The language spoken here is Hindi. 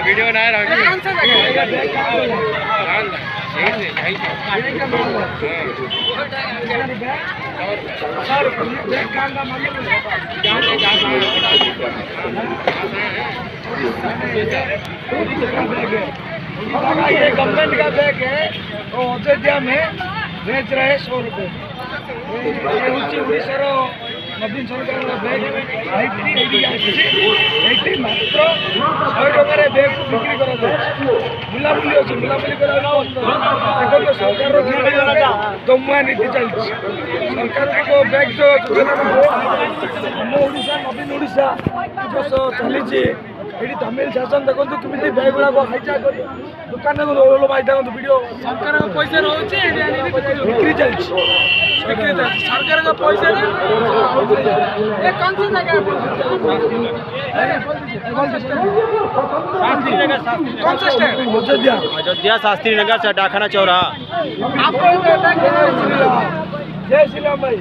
वीडियो बना रहा ये गवर्नमेंट का बैग है तो अयोध्या में बेच रहे 100 रुपये। उड़ीसा नवीन सरकार बैग मात्र 100 टकर बैग को बिक्री कर बुलाबुली अच्छे बुलाबुली कर सरकार दमुआ नीति चलती सरकार बैग जो आम ओडिशा नवीन ओडिशा वर्ष चली ये तमिल शासन देखो कमी बैग गुड़ाक हाईजैक कर दुकान भाई देखो वीडियो सरकार पैसा रोचे बिक्री चलती सरकार का पैसा अयोध्या शास्त्री नगर से डाखाना चौराहा। जय श्री राम भाई।